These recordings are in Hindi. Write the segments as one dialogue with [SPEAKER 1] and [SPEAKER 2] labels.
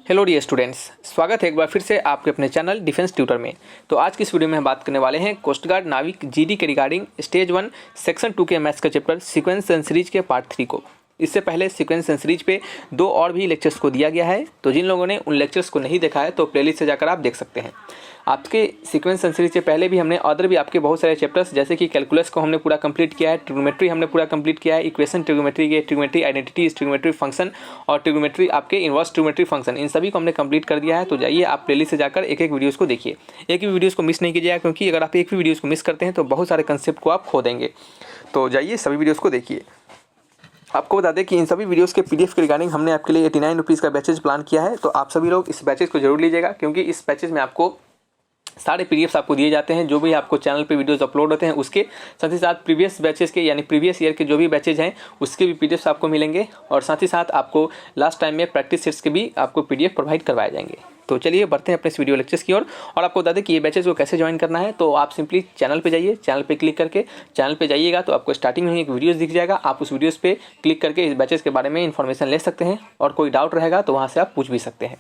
[SPEAKER 1] हेलो डियर स्टूडेंट्स, स्वागत है एक बार फिर से आपके अपने चैनल डिफेंस ट्यूटर में। तो आज की इस वीडियो में हम बात करने वाले हैं कोस्ट गार्ड नाविक जीडी के रिगार्डिंग स्टेज 1 सेक्शन 2 के मैथ्स का चैप्टर सीक्वेंस एंड सीरीज के पार्ट 3 को। इससे पहले सीक्वेंस एंड सीरीज पे 2 और भी लेक्चर्स को दिया गया है, तो जिन लोगों ने उन लेक्चर्स को नहीं देखा है तो प्लेलिस्ट से जाकर आप देख सकते हैं। आपके सीक्वेंस एंड सीरीज से पहले भी हमने अदर भी आपके बहुत सारे चैप्टर्स जैसे कि कैलकुलस को हमने पूरा कंप्लीट किया है, ट्रिग्नोमेट्री हमने पूरा कंप्लीट किया है, इक्वेशन ट्रिग्नोमेट्री के ट्रिग्नोमेट्री आइडेंटिटी, ट्रिग्नोमेट्री फंक्शन और ट्रिग्नोमेट्री आपके इनवर्स ट्रिग्नोमेट्री फंक्शन, इन सभी को हमने कंप्लीट कर दिया है। तो जाइए आप प्लेलिस्ट से जाकर एक एक वीडियोज़ को देखिए, एक भी वीडियोज़ को मिस नहीं कीजिएगा, क्योंकि अगर आप एक भी वीडियोज़ को मिस करते हैं तो बहुत सारे कंसेप्ट को आप खो देंगे। तो जाइए सभी वीडियोज़ को देखिए। आपको बता दें कि इन सभी वीडियोस के पीडीएफ के रिगार्डिंग हमने आपके लिए 89 रुपीज़ का बैचेज प्लान किया है, तो आप सभी लोग इस बैचेज को जरूर लीजिएगा, क्योंकि इस बैचेज में आपको सारे पीडीएफ्स आपको दिए जाते हैं जो भी आपको चैनल पे वीडियोस अपलोड होते हैं उसके, साथ ही साथ प्रीवियस बैचेस के यानी प्रीवियस ईयर के जो भी बैचेज हैं उसके भी पीडीएफ्स आपको मिलेंगे, और साथ ही साथ आपको लास्ट टाइम में प्रैक्टिस सेट्स के भी आपको पीडीएफ प्रोवाइड करवाए जाएंगे। तो चलिए बढ़ते हैं अपने इस वीडियो लेक्चर्स की ओर। और आपको बता दें कि ये बैचेज को कैसे ज्वाइन करना है, तो आप सिंपली चैनल पे जाइए, चैनल पे क्लिक करके चैनल पे जाइएगा तो आपको स्टार्टिंग में एक वीडियोस दिख जाएगा। आप उस वीडियोस पे क्लिक करके इस बैचेज के बारे में इन्फॉर्मेशन ले सकते हैं, और कोई डाउट रहेगा तो वहाँ से आप पूछ भी सकते हैं।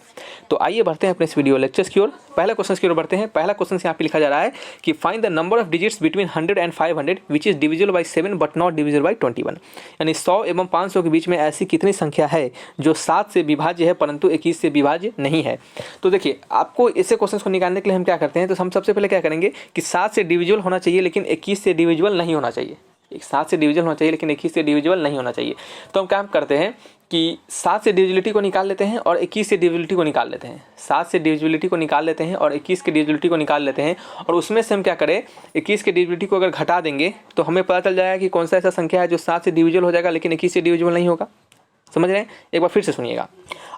[SPEAKER 1] तो आइए बढ़ते हैं अपने इस वीडियो लेक्चर्स की ओर। पहला क्वेश्चन की ओर बढ़ते हैं। पहला क्वेश्चन यहाँ पे लिखा जा रहा है कि find the number of digits between 100 and 500 which is divisible by 7 but not divisible by 21। यानी 100 एवं 500 के बीच में ऐसी कितनी संख्या है जो 7 से विभाज्य है परंतु 21 से विभाज्य नहीं है। तो देखिए, आपको ऐसे क्वेश्चंस को निकालने के लिए हम क्या करते हैं, तो हम सबसे पहले क्या करेंगे कि 7 से डिविजिबल होना चाहिए लेकिन 21 से डिविजिबल नहीं होना चाहिए। 7 से डिविजिबल होना चाहिए लेकिन 21 से डिविजिबल नहीं होना चाहिए। तो हम क्या करते हैं कि 7 से डिविजिबिलिटी को निकाल लेते हैं और 21 से डिविजिबिलिटी को निकाल लेते हैं। 7 से डिविजिबिलिटी को निकाल लेते हैं और 21 की डिविजिबिलिटी को निकाल लेते हैं, और उसमें से हम क्या करें, 21 की डिविजिबिलिटी को अगर घटा देंगे तो हमें पता चल जाएगा कि कौन सा ऐसा संख्या है जो 7 से डिविजिबल हो जाएगा लेकिन 21 से डिविजिबल नहीं होगा। समझ रहे हैं? एक बार फिर से सुनिएगा।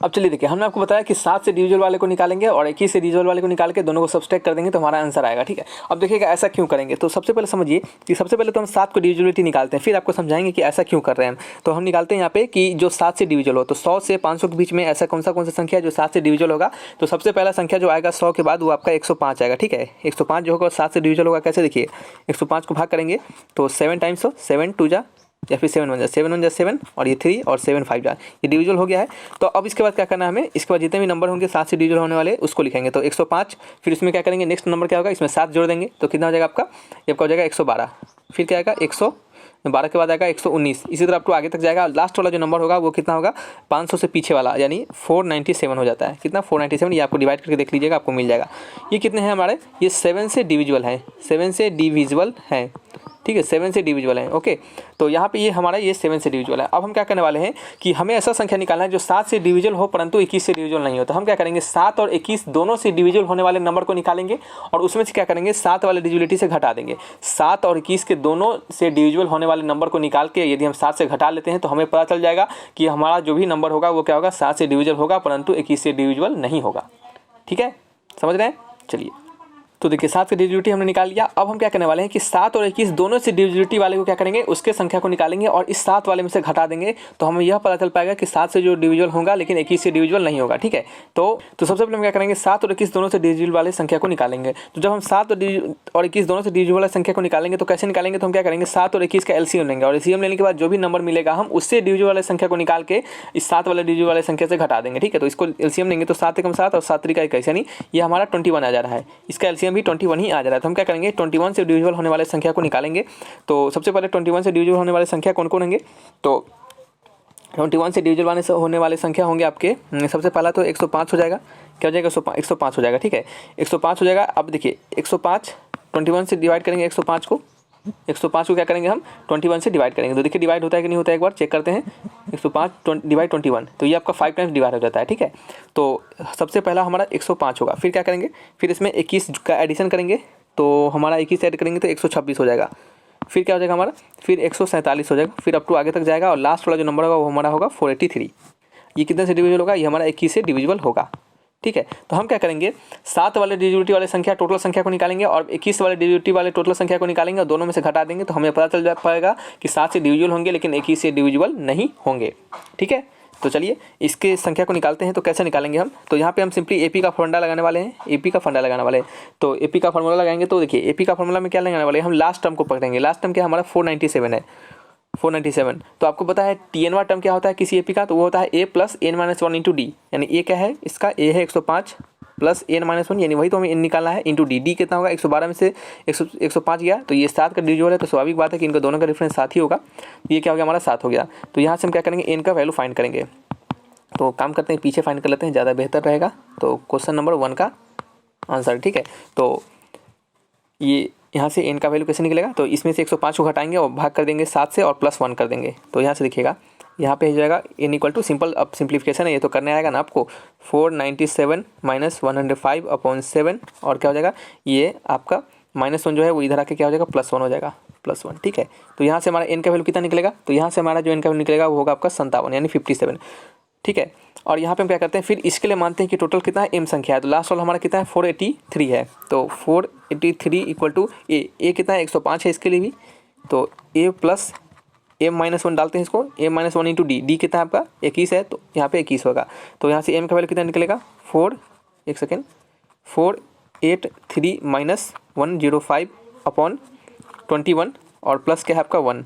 [SPEAKER 1] अब चलिए देखिए, हमने आपको बताया कि 7 से डिविजिबल वाले को निकालेंगे और 21 से डिविजिबल वाले को निकाल के दोनों को सब्सट्रैक्ट कर देंगे तो हमारा आंसर आएगा। ठीक है, अब देखिएगा ऐसा क्यों करेंगे। तो सबसे पहले समझिए कि सबसे पहले तो हम 7 को डिविजिबिलिटी निकालते हैं, फिर आपको समझाएंगे कि ऐसा क्यों कर रहे हैं हम। तो हम निकालते हैं यहाँ पे कि जो 7 से डिविजिबल हो, तो 100 से 500 के बीच में ऐसा कौन सा संख्या है जो 7 से डिविजिबल होगा। तो सबसे पहला संख्या जो आएगा 100 के बाद वो आपका 105 आएगा। ठीक है, 105 जो होगा 7 से डिविजिबल होगा। कैसे, देखिए 105 को भाग करेंगे तो 7 टाइम्स 7 2 जा या फिर 7 1 जा 7 और ये 3 और 7 5 जा, ये डिविजिबल हो गया है। तो अब इसके बाद क्या करना है हमें, इसके बाद जितने भी नंबर होंगे 7 से डिविजिबल होने वाले उसको लिखेंगे। तो 105, फिर इसमें क्या करेंगे, नेक्स्ट नंबर क्या होगा, इसमें 7 जोड़ देंगे तो कितना हो जाएगा आपका, ये आपका हो जाएगा 112। फिर क्या आएगा 112 के बाद आएगा 119, इसी तरह आपको आगे तक जाएगा। लास्ट वाला जो नंबर होगा वो कितना होगा, 500 से पीछे वाला, यानी 497 हो जाता है। कितना, 497। ये आपको डिवाइड करके देख लीजिएगा, आपको मिल जाएगा। ये कितने हैं हमारे, ये 7 से डिविजिबल है, 7 से डिविजिबल है। ठीक है, 7 से डिविजिबल है। ओके, तो यहाँ पे ये हमारा ये 7 से डिविजिबल है। अब हम क्या करने वाले हैं कि हमें ऐसा संख्या निकालना है जो 7 से डिविजिबल हो परंतु 21 से डिविजिबल नहीं हो। तो हम क्या करेंगे, 7 और 21 दोनों से डिविजिबल होने वाले नंबर को निकालेंगे और उसमें से क्या करेंगे, 7 वाले डिविजिबिलिटी से घटा देंगे। 7 और 21 के दोनों से डिविजिबल होने वाले नंबर को निकाल के यदि हम 7 से घटा लेते हैं तो हमें पता चल जाएगा कि हमारा जो भी नंबर होगा वो क्या होगा, 7 से डिविजिबल होगा परंतु 21 से डिविजिबल नहीं होगा। ठीक है, समझ रहे हैं? चलिए, तो देखिए 7 से डिविजिबिलिटी हमने निकाल लिया। अब हम क्या करने वाले हैं कि 7 और 21 दोनों से डिविजिबिलिटी वाले को क्या करेंगे, उसके संख्या को निकालेंगे और इस 7 वाले में से घटा देंगे तो हमें यह पता चल पाएगा कि 7 से जो डिविजिबल होगा लेकिन 21 से डिविजिबल नहीं होगा। ठीक है, तो सबसे पहले हम क्या करेंगे, 7 और 21 दोनों से डिविजिबल वाले संख्या को निकालेंगे। तो जब हम 7 और 21 दोनों से डिविजिबल वाले संख्या को निकालेंगे तो कैसे निकालेंगे, तो हम क्या करेंगे, 7 और 21 का एलसीएम लेंगे और एलसीएम लेने के बाद जो भी नंबर मिलेगा हम उससे डिविजिबल वाले संख्या को निकाल के इस 7 वाले डिविजिबल वाले संख्या से घटा देंगे। ठीक है, तो इसको एलसीएम लेंगे तो 7 एकम 7 और 7 त्रिका 21, यानी ये हमारा 21 आ जा रहा है। इसका एलसीएम भी 21 ही आ जा रहा है। तो हम क्या करेंगे, 21 से डिविजिबल होने वाले संख्या को निकालेंगे। तो सबसे पहले 21 से डिविजिबल होने वाले संख्या कौन कौन होंगे, तो 21 से डिविजिबल होने वाले संख्या होंगे आपके, सबसे पहला तो 105 हो जाएगा। क्या हो जाएगा, 105 हो जाएगा। ठीक है, 105 हो जाएगा। अब देखिए 105 21 से डिवाइड करेंगे, 105 को क्या करेंगे हम 21 से डिवाइड करेंगे। तो देखिए डिवाइड होता है कि नहीं होता है, एक बार चेक करते हैं। 105 डिवाइड 21, तो ये आपका 5 टाइम्स डिवाइड हो जाता है। ठीक है, तो सबसे पहला हमारा 105 होगा। फिर क्या करेंगे, फिर इसमें 21 का एडिशन करेंगे तो हमारा 21 ऐड करेंगे तो 126 हो जाएगा। फिर क्या हो जाएगा हमारा, फिर 147 हो जाएगा। फिर अप टू आगे तक जाएगा और लास्ट वाला जो नंबर होगा वो हमारा होगा 483। ये कितने से डिविजिबल होगा, ये हमारा 21 से डिविजिबल होगा। ठीक है, तो हम क्या करेंगे, 7 वाले डिविजिबिलिटी वाले संख्या टोटल संख्या को निकालेंगे और 21 वाले डिविजिबिलिटी वाले टोटल संख्या को निकालेंगे और दोनों में से घटा देंगे तो हमें पता चल पाएगा कि 7 से डिविजिबल होंगे लेकिन 21 से डिविजिबल नहीं होंगे। ठीक है, तो चलिए इसके संख्या को निकालते हैं। तो कैसे निकालेंगे हम, तो यहाँ पे हम सिंपली एपी का फॉर्मूला लगाने वाले हैं। एपी का फंडा लगाने वाले हैं, तो एपी का फॉर्मूला लगाएंगे। तो देखिए एपी का फॉर्मूला में क्या लगाने वाले हैं हम, लास्ट टर्म को पकड़ेंगे। लास्ट टर्म क्या हमारा 497 है। 497। तो आपको पता है Tn टर्म क्या होता है किसी एपी का, तो वो होता है a plus n minus one into D, यानी a क्या है इसका, a है 105 प्लस n माइनस वन, यानी वही तो हमें n निकालना है, इंटू डी कितना होगा 112 में से 105 गया, तो ये 7 का डिविजल है, तो स्वाभाविक बात है कि इनका दोनों का डिफरेंस 7 ही होगा, ये क्या हो गया हमारा 7 हो गया। तो यहाँ से हम क्या करेंगे, n का वैल्यू फाइंड करेंगे। तो काम करते हैं पीछे फाइंड कर लेते हैं, ज़्यादा बेहतर रहेगा। तो क्वेश्चन नंबर 1 का आंसर, ठीक है। तो ये यहाँ से n का वैल्यू कैसे निकलेगा, तो इसमें से 105 को घटाएंगे और भाग कर देंगे 7 से और प्लस 1 कर देंगे, तो यहाँ से दिखेगा, यहाँ पे हो जाएगा n इक्वल टू, सिंपल अब सिंप्लीफिकेशन है ये तो करने आएगा ना आपको, 497 माइनस 105 अपॉन 7, और क्या हो जाएगा ये आपका -1 जो है वो इधर आके क्या हो जाएगा +1 हो जाएगा, +1, ठीक है। तो यहाँ से हमारा n का वैल्यू कितना निकलेगा, तो यहाँ से हमारा जो n का वैल्यू निकलेगा वो होगा आपका 57 यानी 57, ठीक है। और यहाँ पे हम क्या करते हैं, फिर इसके लिए मानते हैं कि टोटल कितना है m संख्या है, तो लास्ट वाला हमारा कितना है 483 है, तो 483 इक्वल टू a कितना है 105 है इसके लिए भी, तो a प्लस m-1 डालते हैं इसको, m-1 इंटू डी कितना है आपका 21 है, तो यहाँ पे 21 होगा। तो यहाँ से m का वैल्यू कितना निकलेगा 483 माइनस 105 अपॉन 21 और प्लस क्या है आपका 1,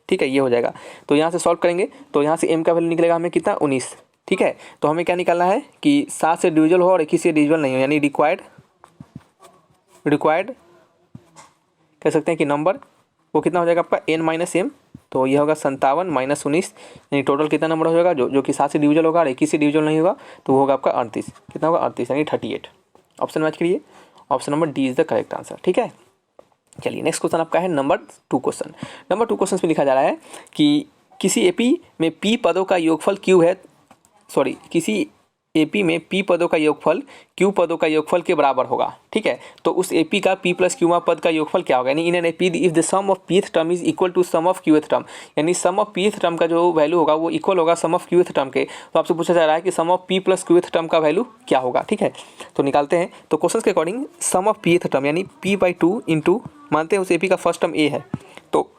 [SPEAKER 1] ठीक है, ये हो जाएगा। तो यहाँ से सॉल्व करेंगे तो यहाँ से m का वैल्यू निकलेगा हमें कितना 19, ठीक है। तो हमें क्या निकालना है कि 7 से डिविजल हो और 21 से डिविजल नहीं हो, यानी रिक्वायर्ड कह सकते हैं कि नंबर वो कितना हो जाएगा आपका n माइनस m, तो ये होगा 57 माइनस 19, यानी टोटल कितना नंबर हो जाएगा जो कि 7 से डिविजल होगा और 21 से डिविजल नहीं होगा, तो वो होगा आपका 38, कितना होगा 38 यानी 38। ऑप्शन मैच करिए, option number D is the correct answer, ठीक है। चलिए नेक्स्ट क्वेश्चन आपका है नंबर 2 क्वेश्चन। नंबर 2 क्वेश्चन में लिखा जा रहा है कि किसी एपी में p पदों का योगफल q है, किसी एपी में p पदों का योगफल q पदों का योगफल के बराबर होगा, ठीक है। तो उस एपी का p प्लस क्यूवा पद का योगफल क्या होगा, यानी in an AP if the sum of pth term is equal to sum of qth term, यानी सम ऑफ pth टर्म का जो वैल्यू होगा वो इक्वल होगा सम ऑफ qth टर्म के। तो आपसे पूछा जा रहा है कि sum of p plus qth term का वैल्यू क्या होगा, ठीक है। तो निकालते हैं, तो क्वेश्चन के according sum of pth term यानी p/2 इंटू, मानते हैं उस एपी का फर्स्ट टर्म a है, तो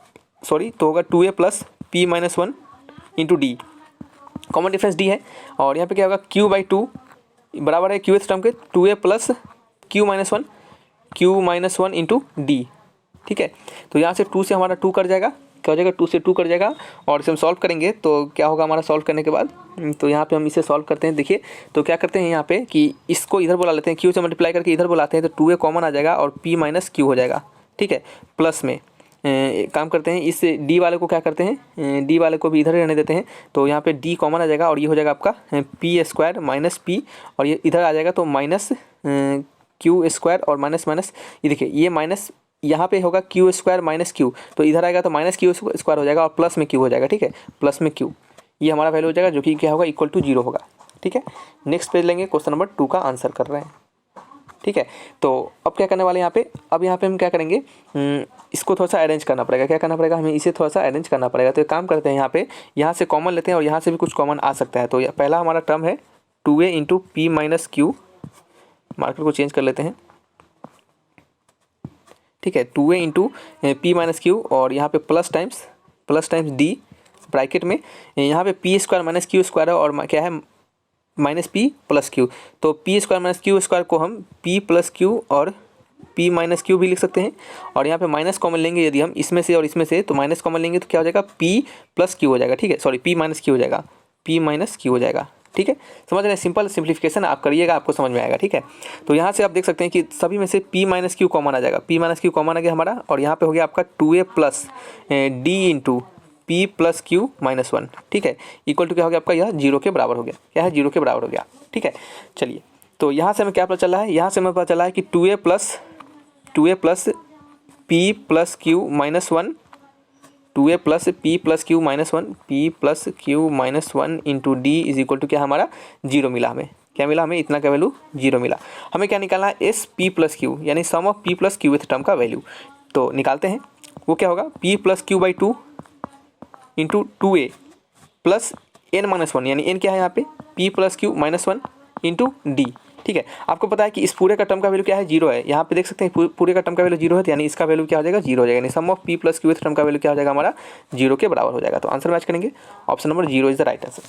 [SPEAKER 1] होगा 2a plus p-1 into D, common difference D है, और यहाँ पे क्या होगा q/2 बराबर है qth टर्म के 2a plus q-1 into D, ठीक है। तो यहाँ से 2 से हमारा 2 कर जाएगा, क्या हो जाएगा 2 से 2 कर जाएगा, और इसे हम सॉल्व करेंगे तो क्या होगा हमारा सॉल्व करने के बाद, तो यहाँ पे हम इसे सॉल्व करते हैं। देखिए तो क्या करते हैं यहाँ पे कि इसको इधर बुला लेते हैं, q से मल्टीप्लाई करके इधर बुलाते हैं, तो 2a कॉमन आ जाएगा और p माइनस q हो जाएगा, ठीक है। प्लस में काम करते हैं, इस डी वाले को क्या करते हैं, डी वाले को भी इधर रहने देते हैं, तो यहाँ पे डी कॉमन आ जाएगा और ये हो जाएगा आपका p² माइनस पी, और ये इधर आ जाएगा तो माइनस q² और माइनस ये देखिए ये माइनस यहाँ पे होगा q² माइनस q, तो इधर आएगा तो माइनस q² हो जाएगा और प्लस में q हो जाएगा, ठीक है, प्लस में q, ये हमारा वैल्यू हो जाएगा जो कि क्या होगा इक्वल टू 0 होगा, ठीक है। नेक्स्ट पेज लेंगे, क्वेश्चन नंबर 2 का आंसर कर रहे हैं, ठीक है। तो अब क्या करने वाले हैं यहाँ पे हम क्या करेंगे, इसको थोड़ा सा अरेंज करना पड़ेगा, क्या करना पड़ेगा हमें इसे थोड़ा सा अरेंज करना पड़ेगा। तो एक काम करते हैं, यहाँ से कॉमन लेते हैं और यहाँ से भी कुछ कॉमन आ सकता है। तो पहला हमारा टर्म है 2a into P minus Q, marker को चेंज कर लेते हैं, ठीक है, 2a into P minus Q, और यहाँ पे प्लस टाइम्स डी ब्रैकेट में, यहाँ पे p² माइनस q² है और क्या है माइनस p प्लस q, तो p² माइनस q² को हम p प्लस q और p माइनस q भी लिख सकते हैं, और यहाँ पे माइनस कॉमन लेंगे यदि हम इसमें से और इसमें से, तो माइनस कॉमन लेंगे तो क्या हो जाएगा p प्लस q हो जाएगा, ठीक है, p माइनस q हो जाएगा, p माइनस q हो जाएगा, ठीक है। समझ रहे हैं, सिंपल सिंप्लीफिकेशन आप करिएगा आपको समझ में आएगा, ठीक है। तो यहाँ से आप देख सकते हैं कि सभी में से p माइनस q कॉमन आ जाएगा, p माइनस q कॉमन आ गया हमारा, और यहाँ पे हो गया आपका 2a plus d into p plus q minus 1, ठीक है, इक्वल टू क्या हो गया आपका, यह 0 के बराबर हो गया, क्या है 0 के बराबर हो गया, ठीक है। चलिए तो यहाँ से हमें क्या पता चला है, यहाँ से हमें पता चला है कि 2a plus p plus q minus 1, 2a plus p plus q minus 1, p plus q minus 1 into D is equal to क्या हमारा 0 मिला, हमें क्या मिला, हमें इतना का वैल्यू 0 मिला। हमें क्या निकालना है एस p प्लस q, यानी sum of p plus q with term का वैल्यू, तो निकालते हैं। वो क्या होगा p plus q/2 into 2a plus n-1, यानी n क्या है यहाँ पे p plus q minus 1 into D, ठीक है। आपको पता है कि इस पूरे का टर्म का वैल्यू क्या है 0 है, यहाँ पे देख सकते हैं पूरे का टर्म का वैल्यू 0 है, तो यानी इसका वैल्यू क्या हो जाएगा 0 हो जाएगा, यानी sum of p plus q with term का वैल्यू क्या हो जाएगा हमारा 0 के बराबर हो जाएगा। तो आंसर मैच करेंगे, option number 0 is the right answer.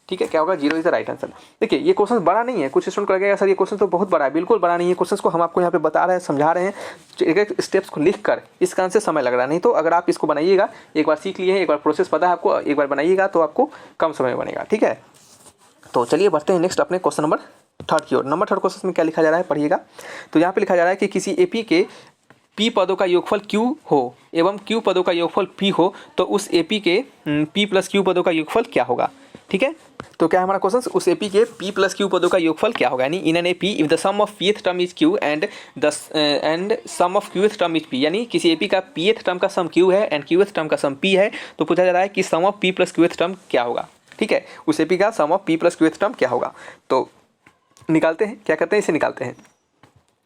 [SPEAKER 1] ठीक है, क्या होगा, 0 इज द राइट आंसर। देखिए ये क्वेश्चन बड़ा नहीं है, कुछ स्टूडेंट को लगेगा सर ये क्वेश्चन तो बहुत बड़ा है, बिल्कुल बड़ा नहीं है। क्वेश्चन को हम आपको यहाँ पे बता रहे हैं, समझा रहे हैं, एक एक स्टेप्स को लिख कर इस कारण से समय लग रहा है। नहीं तो अगर आप इसको बनाइएगा, एक बार सीख लिए हैं, एक बार प्रोसेस पता है आपको, एक बार बनाइएगा तो आपको कम समय में बनेगा। ठीक है, तो चलिए बढ़ते हैं नेक्स्ट अपने क्वेश्चन नंबर 3 की ओर। नंबर 3 क्वेश्चन में क्या लिखा जा रहा है, पढ़िएगा। तो यहाँ पे लिखा जा रहा है कि किसी एपी के p पदों का योगफल q हो एवं q पदों का योगफल p हो तो उस एपी के p प्लस q पदों का योगफल क्या होगा। ठीक है, तो क्या है हमारा क्वेश्चन, उस एपी के p प्लस q पदों का योगफल क्या होगा, यानी in an AP if the sum of pth term is q and sum of qth term is p, यानी किसी एपी का pth टर्म का सम q है एंड qth टर्म का सम p है, तो पूछा जा रहा है कि sum of p plus qth term क्या होगा। ठीक है, उस एपी का sum of p plus qth term क्या होगा, तो निकालते हैं, क्या करते हैं, इसे निकालते हैं।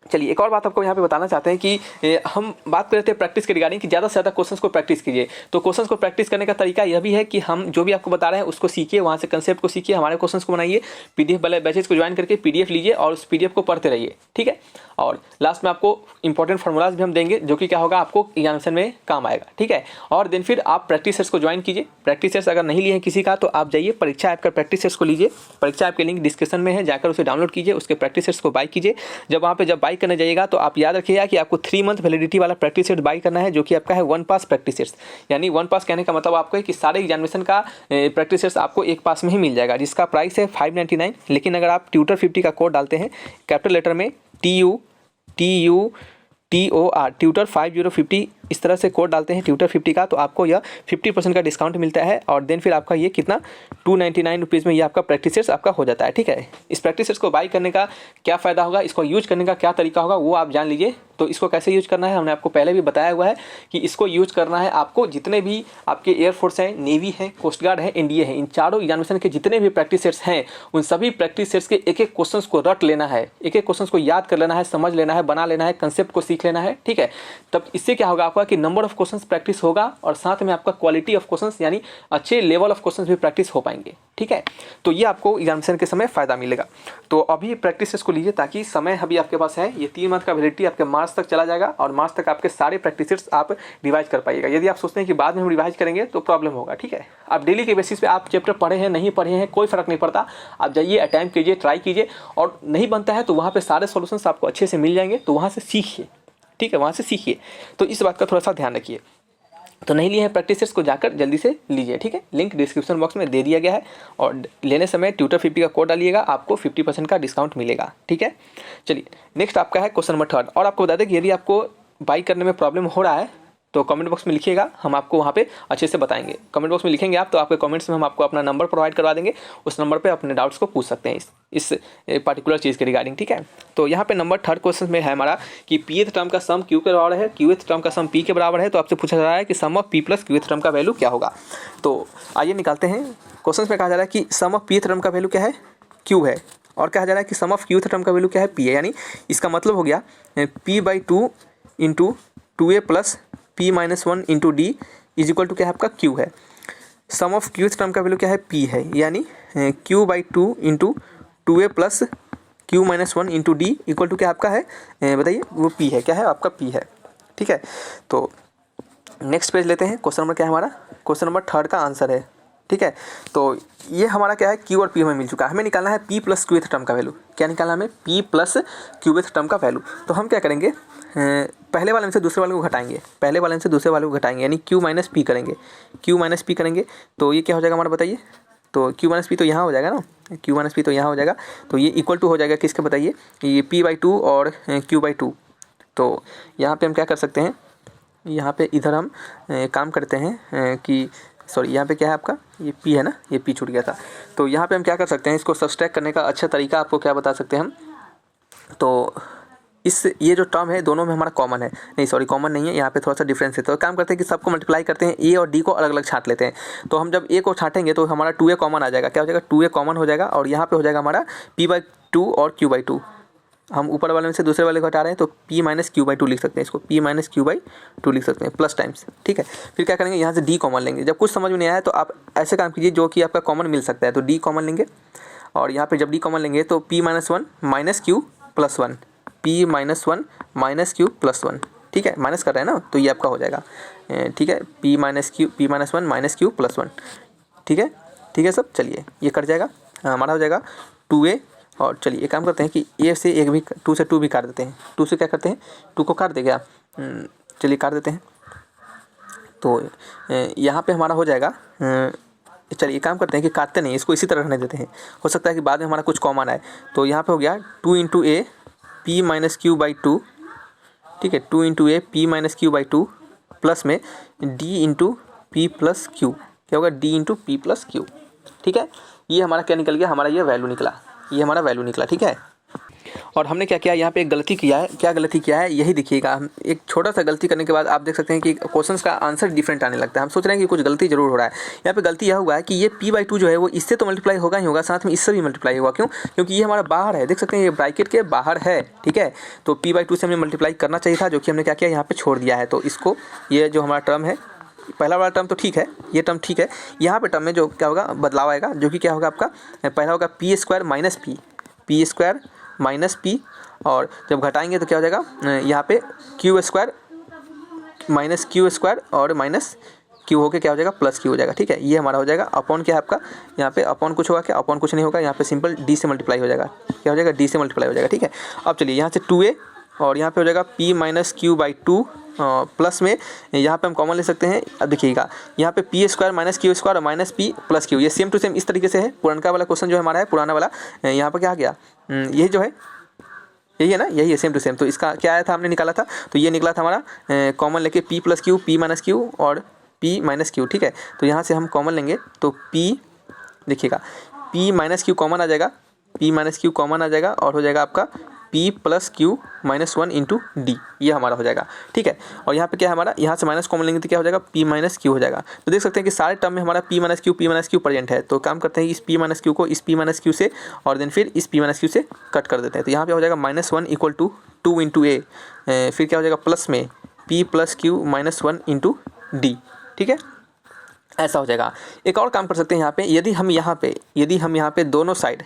[SPEAKER 1] चलिए एक और बात आपको यहाँ पे बताना चाहते हैं कि हम बात कर रहे थे प्रैक्टिस के रिगार्डिंग कि ज़्यादा से ज़्यादा क्वेश्चंस को प्रैक्टिस कीजिए। तो क्वेश्चंस को प्रैक्टिस करने का तरीका यह भी है कि हम जो भी आपको बता रहे हैं उसको सीखिए, वहाँ से कंसेप्ट को सीखिए, हमारे क्वेश्चंस को बनाइए, पीडीएफ वाले बैचेज को ज्वाइन करके पीडीएफ लीजिए और उस पीडीएफ को पढ़ते रहिए। ठीक है, और लास्ट में आपको इंपॉर्टेंट फार्मूलाज भी हम देंगे जो कि क्या होगा आपको एग्जामिनेशन में काम आएगा। ठीक है, और देन फिर आप प्रैक्टिस सेट्स को ज्वाइन कीजिए। प्रैक्टिस सेट्स अगर नहीं लिए हैं किसी का तो आप जाइए परीक्षा ऐप का प्रैक्टिस सेट्स को लीजिए। परीक्षा ऐप के लिंक डिस्क्रिप्शन में है, जाकर उसे डाउनलोड कीजिए, उसके प्रैक्टिस सेट्स को बाई कीजिए। जब वहाँ पे जब बाई करने जाइएगा तो आप याद रखिएगा कि आपको 3 मंथ वैलिडिटी वाला प्रैक्टिस सेट बाई करना है, जो कि आपका है 1 पास प्रैक्टिस सेट्स। यानी 1 पास कहने का मतलब आपको है कि सारे एग्जामिनेशन का प्रैक्टिस सेट्स आपको 1 पास में ही मिल जाएगा, जिसका प्राइस है 599। लेकिन अगर आप ट्यूटर 50 का कोड डालते हैं कैपिटल लेटर में TUTOR ट्यूटर 5050 इस तरह से कोड डालते हैं ट्यूटर 50 का, तो आपको यह 50% का डिस्काउंट मिलता है। और देन फिर आपका ये कितना 299 रुपीज़ में ये आपका प्रैक्टिस सेट्स आपका हो जाता है। ठीक है, इस प्रैक्टिस सेट्स को बाई करने का क्या फ़ायदा होगा, इसको यूज करने का क्या तरीका होगा वो आप जान लीजिए। तो इसको कैसे यूज करना है हमने आपको पहले भी बताया हुआ है कि इसको यूज करना है आपको जितने भी आपके एयरफोर्स हैं, नेवी है, कोस्ट गार्ड है, एनडीए है, इन चारों एग्जामिनेशन के जितने भी प्रैक्टिस सेट्स हैं उन सभी प्रैक्टिस सेट्स के एक एक क्वेश्चंस को रट लेना है, एक एक क्वेश्चंस को याद कर लेना है, समझ लेना है, बना लेना है, कंसेप्ट को सीख लेना है। ठीक है, तब इससे क्या होगा आपका कि नंबर ऑफ क्वेश्चंस प्रैक्टिस होगा और साथ में आपका क्वालिटी ऑफ क्वेश्चंस यानी अच्छे लेवल ऑफ क्वेश्चंस भी प्रैक्टिस हो पाएंगे। ठीक है, तो ये आपको एग्जामिनेशन के समय फ़ायदा मिलेगा। तो अभी प्रैक्टिस सेट्स को लीजिए ताकि समय अभी आपके पास है, ये 3 मंथ का वैलिडिटी आपके मार्च तक चला जाएगा और मार्च तक आपके सारे प्रैक्टिस सेट्स आप रिवाइज कर पाइएगा। यदि आप सोचते हैं कि बाद में हम रिवाइज करेंगे तो प्रॉब्लम होगा। ठीक है, आप डेली के बेसिस पे आप चैप्टर पढ़े हैं नहीं पढ़े हैं कोई फर्क नहीं पड़ता, आप जाइए अटेम्प्ट कीजिए, ट्राई कीजिए, और नहीं बनता है तो वहाँ पे सारे सॉल्यूशंस आपको अच्छे से मिल जाएंगे, तो वहाँ से सीखिए। ठीक है, वहाँ से सीखिए, तो इस बात का थोड़ा सा ध्यान रखिए। तो नहीं लिए हैं प्रैक्टिस सेट्स को जाकर जल्दी से लीजिए। ठीक है, लिंक डिस्क्रिप्शन बॉक्स में दे दिया गया है और लेने समय ट्यूटर 50 का कोड डालिएगा, आपको 50% का डिस्काउंट मिलेगा। ठीक है, चलिए नेक्स्ट आपका है क्वेश्चन नंबर 3। और आपको बता दें कि यदि आपको बाई करने में प्रॉब्लम हो रहा है तो कमेंट बॉक्स में लिखिएगा, हम आपको वहाँ पे अच्छे से बताएंगे। कमेंट बॉक्स में लिखेंगे आप तो आपके कमेंट्स में हम आपको अपना नंबर प्रोवाइड करवा देंगे, उस नंबर पे अपने डाउट्स को पूछ सकते हैं इस पर्टिकुलर चीज़ के रिगार्डिंग। ठीक है, तो यहाँ पे नंबर 3 क्वेश्चन में है हमारा कि pth टर्म का सम q के बराबर है, qth टर्म का सम p के बराबर है, तो आपसे पूछा जा रहा है कि sum of p plus qth term का वैल्यू क्या होगा। तो आइए निकालते हैं। क्वेश्चन में कहा जा रहा है कि सम ऑफ pth टर्म का वैल्यू क्या है, q है, और कहा जा रहा है कि सम ऑफ qth टर्म का वैल्यू क्या है, p है। यानी इसका मतलब हो गया p/2 into 2a plus p-1 into d is equal to क्या है आपका q है। सम ऑफ qth टर्म का वैल्यू क्या है, p है, यानी q/2 into 2a plus q-1 into d equal to क्या आपका है, बताइए, वो p है, क्या है आपका p है। ठीक है, तो नेक्स्ट पेज लेते हैं। क्वेश्चन नंबर क्या है हमारा, क्वेश्चन नंबर 3 का आंसर है। ठीक है, तो ये हमारा क्या है, q और p हमें मिल चुका है, हमें निकालना है p प्लस qth टर्म का वैल्यू। क्या निकालना है हमें, p प्लस qth टर्म का वैल्यू। तो हम क्या करेंगे, पहले वाले में से दूसरे वाले को घटाएंगे, पहले वाले में से दूसरे वाले को घटाएंगे, यानी q माइनस p करेंगे, q माइनस p करेंगे तो ये क्या हो जाएगा हमारा, बताइए। तो q माइनस p तो यहाँ हो जाएगा ना, q माइनस p तो यहाँ हो जाएगा, तो ये इक्वल टू हो जाएगा किसके, बताइए, ये p/2 और q/2। तो यहाँ पे हम क्या कर सकते हैं, यहाँ पे इधर हम काम करते हैं कि सॉरी यहाँ पे क्या है आपका, ये p है ना, ये p छूट गया था। तो यहाँ पे हम क्या कर सकते हैं, इसको सब्सट्रैक्ट करने का अच्छा तरीका आपको क्या बता सकते हैं हम, तो ये जो टर्म है दोनों में हमारा कॉमन है, नहीं सॉरी कॉमन नहीं है, यहाँ पे थोड़ा सा डिफरेंस है। तो काम करते हैं कि सबको मल्टीप्लाई करते हैं, a और d को अलग अलग छांट लेते हैं। तो हम जब a को छांटेंगे तो हमारा 2a कॉमन आ जाएगा, क्या हो जाएगा, 2a कॉमन हो जाएगा, और यहाँ पे हो जाएगा हमारा p/2 और q/2। हम ऊपर वाले में से दूसरे वाले को हटा रहे हैं तो p माइनस q/2 लिख सकते हैं, इसको p माइनस q/2 लिख सकते हैं, प्लस टाइम्स। ठीक है, फिर क्या करेंगे, यहाँ से d कॉमन लेंगे। जब कुछ समझ में नहीं आया तो आप ऐसे काम कीजिए जो कि आपका कॉमन मिल सकता है, तो d कॉमन लेंगे, और यहाँ पे जब d कॉमन लेंगे तो p-1 minus q plus 1, p-1 minus q plus 1। ठीक है, माइनस कर रहे हैं ना, तो ये आपका हो जाएगा, ठीक है, p-1 माइनस q प्लस 1। ठीक है, ठीक है सब। चलिए ये कट जाएगा, हमारा हो जाएगा 2a। और चलिए एक काम करते हैं कि a से एक भी 2 से 2 भी काट देते हैं, 2 से क्या करते हैं 2 को काट दे क्या, चलिए काट देते हैं। तो यहाँ पे हमारा हो जाएगा, चलिए एक काम करते हैं कि काटते नहीं, इसको इसी तरह रहने देते हैं, हो सकता है कि बाद में हमारा कुछ कॉमन आए। तो यहाँ पे हो गया 2 × a p - q/2, ठीक है, 2 × a p - q/2 प्लस में d × p + q, क्या होगा d × p + q, ठीक है। ये हमारा क्या निकल गया, हमारा ये वैल्यू निकला, ये हमारा वैल्यू निकला, ठीक है। और हमने क्या किया, यहाँ पे एक गलती किया है, क्या गलती किया है यही देखिएगा। हम एक छोटा सा गलती करने के बाद आप देख सकते हैं कि क्वेश्चंस का आंसर डिफरेंट आने लगता है। हम सोच रहे हैं कि कुछ गलती जरूर हो रहा है। यहाँ पे गलती यह हुआ है कि ये p/2 जो है वो इससे तो मल्टीप्लाई होगा ही होगा, साथ में इससे भी मल्टीप्लाई होगा। क्यों, क्योंकि ये हमारा बाहर है, देख सकते हैं ये ब्रैकेट के बाहर है, ठीक है। तो p/2 से हमें मल्टीप्लाई करना चाहिए था, जो कि हमने क्या किया यहाँ पे छोड़ दिया है। तो इसको, ये जो हमारा टर्म है, पहला वाला टर्म तो ठीक है, ये टर्म ठीक है, यहाँ पे टर्म में जो क्या होगा बदलाव आएगा, जो कि क्या होगा आपका, पहला होगा p² - p, और जब घटाएंगे तो क्या हो जाएगा, यहाँ पे q² और माइनस q होके क्या हो जाएगा +q हो जाएगा, ठीक है। ये हमारा हो जाएगा अपॉन, क्या है आपका यहाँ पे अपॉन कुछ होगा क्या, अपॉन कुछ नहीं होगा, यहाँ पे सिंपल d से मल्टीप्लाई हो जाएगा, क्या हो जाएगा d से मल्टीप्लाई हो जाएगा, ठीक है। अब चलिए यहाँ से 2a और यहाँ पे हो जाएगा p - q/2 प्लस में यहाँ पे हम कॉमन ले सकते हैं। अब देखिएगा यहाँ पे p² - q² और माइनस p + q, ये सेम टू सेम इस तरीके से है। पुराना वाला क्वेश्चन जो हमारा है, पुराना वाला, यहाँ पर क्या आ गया, यही जो है यही है ना, यही है सेम टू सेम। तो इसका क्या आया था, हमने निकाला था, तो ये निकला था हमारा कॉमन लेके p + q, p - q और p - q, ठीक है। तो यहाँ से हम कॉमन लेंगे तो p, देखिएगा p - q कॉमन आ जाएगा, p - q कॉमन आ जाएगा और हो जाएगा आपका p + q - 1 × d, ये हमारा हो जाएगा, ठीक है। और यहाँ पे क्या है हमारा, यहाँ से माइनस कॉमन लेंगे तो क्या हो जाएगा p - q हो जाएगा। तो देख सकते हैं कि सारे टर्म में हमारा p - q प्रेजेंट है। तो काम करते हैं इस p - q को इस p - q से और देन फिर इस p - q से कट कर देते हैं। तो यहाँ पे हो जाएगा -1 = 2 × a, फिर क्या हो जाएगा प्लस में p + q - 1 × d, ठीक है, ऐसा हो जाएगा। एक और काम कर सकते हैं यहाँ पे, यदि हम यहाँ पे दोनों साइड,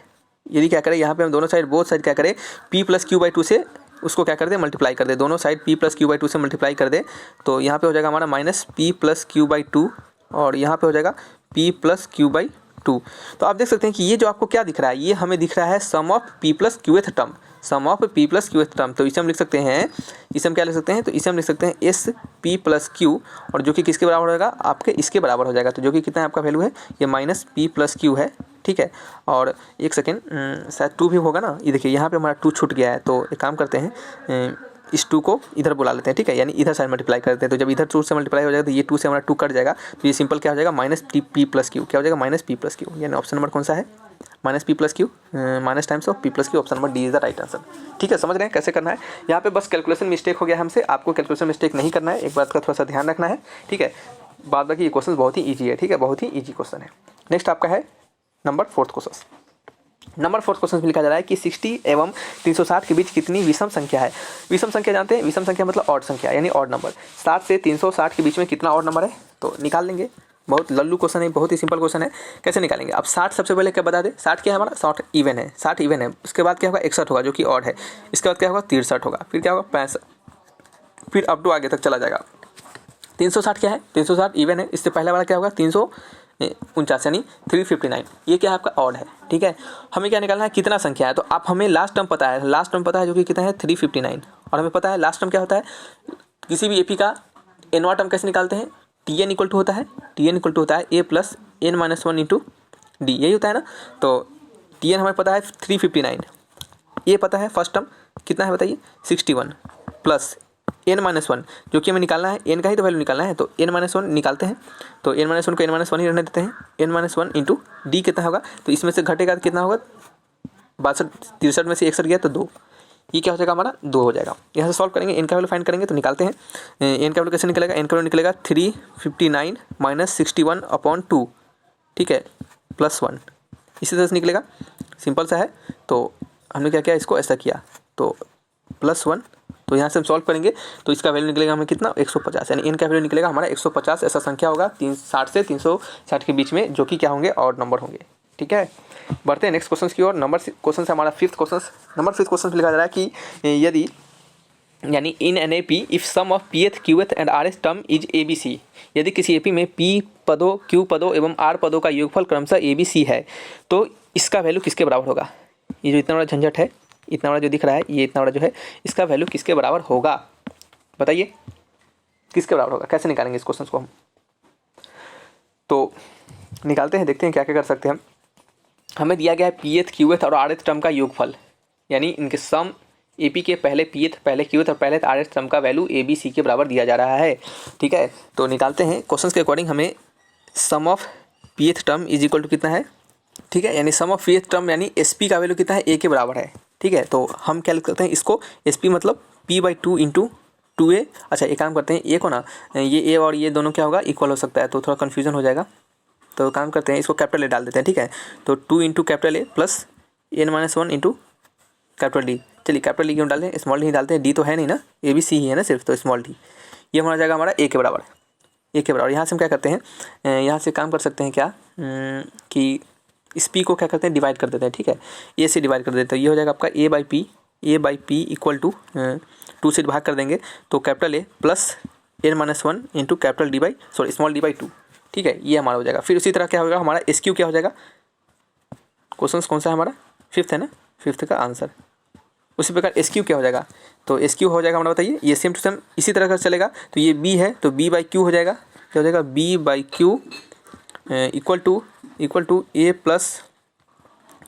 [SPEAKER 1] यदि क्या करें यहाँ पे हम दोनों साइड, बोथ साइड क्या करें, p + q/2 से उसको क्या कर दे, मल्टीप्लाई कर दे, दोनों साइड p + q/2 से मल्टीप्लाई कर दे। तो यहाँ पे हो जाएगा हमारा -p + q/2 और यहाँ पे हो जाएगा p + q/2। तो आप देख सकते हैं कि ये जो आपको क्या दिख रहा है, ये हमें दिख रहा है sum of p + qth term, sum of p + qth term. तो इसे हम लिख सकते हैं, इसे हम क्या लिख सकते हैं, तो इसे हम लिख सकते हैं SP + q, और जो कि किसके बराबर होगा, आपके इसके बराबर हो जाएगा। तो जो कि कितना है आपका वैल्यू है, ये -p + q है, ठीक है। और एक सेकेंड, शायद 2 भी होगा ना, ये देखिए यहाँ पे हमारा 2 छूट गया है। तो एक काम करते हैं, इस 2 को इधर बुला लेते हैं, ठीक है, यानी इधर साइड मल्टीप्लाई करते हैं। तो जब इधर 2 से मल्टीप्लाई हो जाएगा तो ये 2 से हमारा 2 कट जाएगा, तो ये सिंपल क्या हो जाएगा -p + q, क्या हो जाएगा -p + q, यानी ऑप्शन नंबर कौन सा है, -p + q, minus times of p + q, option number D is the right answer, ठीक है। समझ रहे हैं कैसे करना है। यहाँ पे बस कैलकुलेशन मिस्टेक हो गया हमसे, आपको कैलकुलेशन मिस्टेक नहीं करना है, एक बात का थोड़ा सा ध्यान रखना है, ठीक है। बाद बाकी ये क्वेश्चन बहुत ही ईजी है, ठीक है, बहुत ही ईजी क्वेश्चन है। नेक्स्ट आपका है नंबर 4 क्वेश्चन। नंबर 4 क्वेश्चन में लिखा जा रहा है कि 60 एवं 360 के बीच कितनी विषम संख्या है। विषम संख्या जानते हैं, विषम संख्या मतलब ऑड संख्या, यानी ऑड नंबर। 60 से 360 के बीच में कितना ऑड नंबर है, तो निकाल लेंगे। बहुत लल्लू क्वेश्चन है, बहुत ही सिंपल क्वेश्चन है, कैसे निकालेंगे। अब 60 सबसे पहले क्या बता दें, 60 क्या है हमारा, 60 इवन है, 60 इवन है। उसके बाद क्या होगा 61 होगा जो कि ऑड है, इसके बाद क्या होगा 63 होगा, फिर क्या होगा 65, फिर अप टू आगे तक चला जाएगा। 360 क्या है, 360 इवन है, इससे पहले वाला क्या होगा 349 यानी 359, ये क्या है आपका ऑड है, ठीक है। हमें क्या निकालना है, कितना संख्या है। तो आप हमें लास्ट टर्म पता है, लास्ट टर्म पता है जो कि कितना है 359, और हमें पता है लास्ट टर्म क्या होता है, किसी भी एपी का एनवा टर्म कैसे निकालते हैं, tn = होता है, tn = होता है a + n - 1 × d, यही होता है ना। तो tn हमें पता है 359, ये पता है फर्स्ट टर्म कितना है बताइए 61 प्लस n - 1 जो कि हमें निकालना है, n का ही तो वैल्यू निकालना है। तो n - 1 निकालते हैं, तो n - 1 को n - 1 ही रहने देते हैं, n - 1 × d कितना होगा, तो इसमें से घटेगा तो कितना होगा 62, 63 में से 61 गया तो 2, ये क्या हो जाएगा हमारा 2 हो जाएगा। यहाँ से सॉल्व करेंगे, n का वैल्यू फाइंड करेंगे तो निकालते हैं। n का वैल्यू कैसे निकलेगा, n का वैल्यू निकलेगा 359 - 61/2, ठीक है, +1, इसी तरह से निकलेगा, सिंपल सा है। तो हमने क्या किया, इसको ऐसा किया तो +1, तो यहाँ से हम सॉल्व करेंगे तो इसका वैल्यू निकलेगा हमें कितना 150, यानी n का वैल्यू निकलेगा हमारा 150। ऐसा संख्या होगा 60 से 360 के बीच में, जो कि क्या होंगे ऑड नंबर होंगे, ठीक है। बढ़ते हैं नेक्स्ट क्वेश्चन की ओर। नंबर क्वेश्चन से हमारा 5th question, number 5th question लिखा जा रहा है कि यदि यानी in an A P if sum of pth qth and rth term is abc, यदि किसी एपी में p पदों, Q पदों एवं R पदों का योगफल क्रमशः ABC है तो इसका वैल्यू किसके बराबर होगा। ये जो इतना बड़ा झंझट है, इतना बड़ा जो दिख रहा है, ये इतना बड़ा जो है, इसका वैल्यू किसके बराबर होगा, बताइए किसके बराबर होगा। कैसे निकालेंगे इस क्वेश्चन को हम, तो निकालते हैं, देखते हैं क्या क्या कर सकते हैं हम। हमें दिया गया है pth qth और rth टर्म का योगफल, यानी इनके सम AP के पहले pth, पहले qth और पहले rth टर्म का वैल्यू ABC के बराबर दिया जा रहा है। ठीक है, तो निकालते हैं। क्वेश्चन के अकॉर्डिंग हमें sum of pth term is equal to कितना है, ठीक है, यानी सम ऑफ pth टर्म यानी SP का वैल्यू कितना है, A के बराबर है। ठीक है, तो हम क्या लिख सकते हैं इसको, SP मतलब P/2 इंटू 2A। अच्छा एक काम करते हैं, A को ना, ये A और ये दोनों क्या होगा, इक्वल हो सकता है, तो थोड़ा कन्फ्यूजन हो जाएगा। तो काम करते हैं, इसको कैपिटल A डाल देते हैं। ठीक है, तो 2 into capital A plus n-1 into capital D। चलिए कैपिटल D क्यों डालते हैं, स्मॉल डी डालते हैं, D तो है नहीं ना, ABC ही है ना सिर्फ, तो स्मॉल डी ये हमारा जाएगा हमारा A के बराबर, A के बराबर। यहाँ से हम क्या करते हैं, यहाँ से काम कर सकते हैं क्या कि इस P को क्या करते हैं, डिवाइड कर देते हैं। ठीक है, A से डिवाइड कर देते हैं, ये हो जाएगा आपका A/P इक्वल टू 2 से भाग कर देंगे तो capital A plus n-1 into capital small D/2। ठीक है, ये हमारा हो जाएगा। फिर उसी तरह क्या होगा हमारा SQ क्या हो जाएगा, क्वेश्चन कौन सा है हमारा, 5th है ना, 5th का आंसर। उसी प्रकार SQ क्या हो जाएगा, तो SQ हो जाएगा हमारा, बताइए, ये सेम टू सेम इसी तरह का चलेगा। तो ये B है तो B/Q हो जाएगा, क्या हो जाएगा, B/Q equal to A plus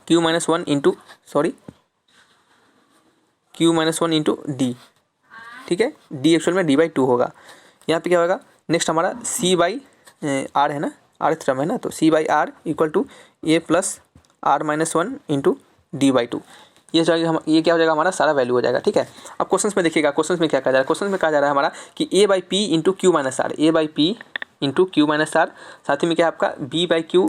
[SPEAKER 1] Q-1 into Q-1 into D। ठीक है, D एक्चुअल में D/2 होगा। यहाँ पे क्या होगा, नेक्स्ट हमारा C/R है ना, rth टर्म है ना, तो C/R equal to A plus R-1 into D/2। ये क्या हो जाएगा हमारा सारा वैल्यू हो जाएगा। ठीक है, अब क्वेश्चन में देखिएगा, क्वेश्चन में क्या कहा जा रहा है, क्वेश्चन में कहा जा रहा है हमारा कि A/P into Q-R, A/P into Q-R, साथ ही में क्या है आपका B/Q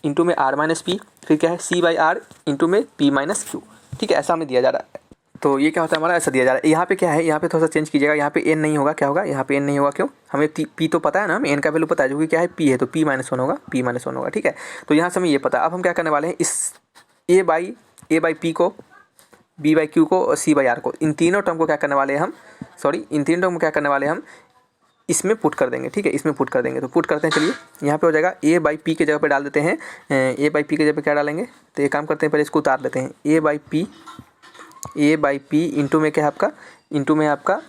[SPEAKER 1] इंटू में R-P, फिर क्या है C/R इंटू में P-Q। ठीक है, ऐसा हमें दिया जा रहा है। तो ये क्या होता है हमारा, ऐसा दिया जा रहा है। यहाँ पे क्या है, यहाँ पे थोड़ा सा चेंज कीजिएगा, यहाँ पे n नहीं होगा, क्या होगा, यहाँ पे n नहीं होगा, क्यों, हमें P तो पता है ना, हमें n का वैल्यू पता है, जो कि क्या है P है, तो P-1 होगा, P-1 होगा। ठीक है, तो यहाँ से हमें ये पता है। अब हम क्या करने वाले हैं, इस A/P को, B/Q को और C/R को, इन तीनों टर्म को क्या करने वाले हैं हम, इन तीनों टर्म को क्या करने वाले हैं हम, इसमें पुट कर देंगे। ठीक है, इसमें पुट कर देंगे, तो पुट करते हैं। चलिए यहाँ पे हो जाएगा A/P के जगह पे डाल देते हैं, A/P के जगह पे क्या डालेंगे, तो ये काम करते हैं, पहले इसको उतार लेते हैं। A/P इंटू में क्या है आपका, इंटू में आपका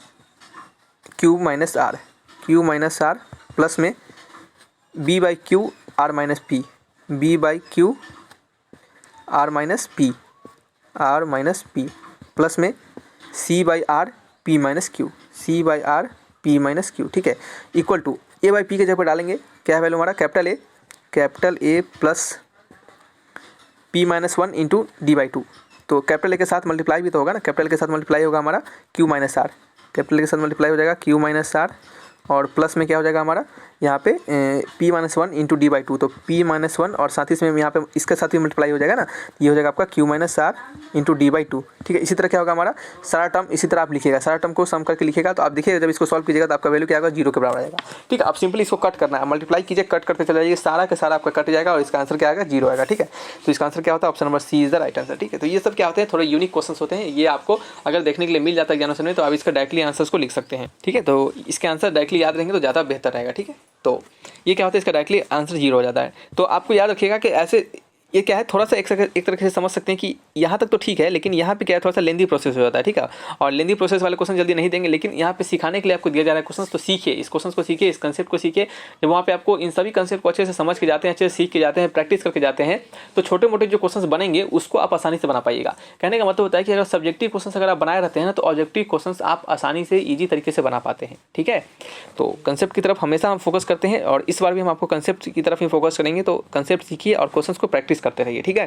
[SPEAKER 1] Q-R प्लस में B/Q R-P, B/Q R-P plus में C/R P-Q, C/R P-Q। ठीक है, इक्वल टू A/P के जगह पर डालेंगे, क्या है वैल्यू हमारा, capital A plus P-1 into D/2। तो कैपिटल A के साथ मल्टीप्लाई भी तो होगा ना, कैपिटल के साथ मल्टीप्लाई होगा हमारा Q-R, कैपिटल के साथ मल्टीप्लाई हो जाएगा Q-R और प्लस में क्या हो जाएगा हमारा यहाँ पे P-1 इंटू D/2। तो P-1 और साथ ही में यहाँ पे इसके साथ भी मल्टीप्लाई हो जाएगा ना, ये हो जाएगा आपका Q-R इंटू D/2। ठीक है, इसी तरह क्या होगा हमारा सारा टर्म, इसी तरह आप लिखिएगा, सारा टर्म को सम करके लिखिएगा। तो आप देखिएगा जब इसको सॉल्व कीजिएगा तो आपका वैल्यू क्या होगा, 0 के बराबर आएगा। ठीक है, आप सिंपली इसको कट करना है, मल्टीप्लाई कीजिए, कट करते चले जाइए, सारा का सारा आपका कट जाएगा और इसका आंसर क्या आएगा, 0 आएगा। ठीक है, तो इसका आंसर क्या होता है, option number C is the right answer. ठीक है, तो ये सब क्या होते हैं, थोड़े यूनिक क्वेश्चन होते हैं, ये आपको अगर देखने के लिए मिल जाता है एग्जामिनेशन में तो आप इसका डायरेक्टली आंसर्स को लिख सकते हैं। ठीक है, तो इसके आंसर डायरेक्टली याद रहेंगे तो ज़्यादा बेहतर रहेगा। ठीक है, तो ये क्या होता है, इसका डायरेक्टली आंसर 0 हो जाता है। तो आपको याद रखिएगा कि ऐसे ये क्या है, थोड़ा सा एक तरीके से समझ सकते हैं कि यहाँ तक तो ठीक है, लेकिन यहाँ पे क्या है, थोड़ा सा लेंदी प्रोसेस हो जाता है। ठीक है, और लेंदी प्रोसेस वाले क्वेश्चन जल्दी नहीं देंगे, लेकिन यहाँ पे सिखाने के लिए आपको दिया जा रहा है क्वेश्चन, तो सीखिए, इस क्वेश्चन को सीखिए, इस कंसेप्ट को सीखिए। जब वहाँ पे आपको इन सभी कंसेप्ट को अच्छे से समझ के जाते हैं, अच्छे से सीख के जाते हैं, प्रैक्टिस करके जाते हैं, तो छोटे मोटे जो क्वेश्चन बनेंगे उसको आप आसानी से बना पाइएगा। कहने का मतलब होता है कि अगर सब्जेक्टिव क्वेश्चन अगर आप बनाए रहते हैं ना, तो ऑब्जेक्टिव क्वेश्चन आप आसानी से ईजी तरीके से बना पाते हैं। ठीक है, तो कंसेप्ट की तरफ हमेशा हम फोकस करते हैं और इस बार भी हम आपको कंसेप्ट की तरफ ही फोकस करेंगे। तो कंसेप्ट सीखिए और क्वेश्चन को प्रैक्टिस करते रहिए। ठीक है,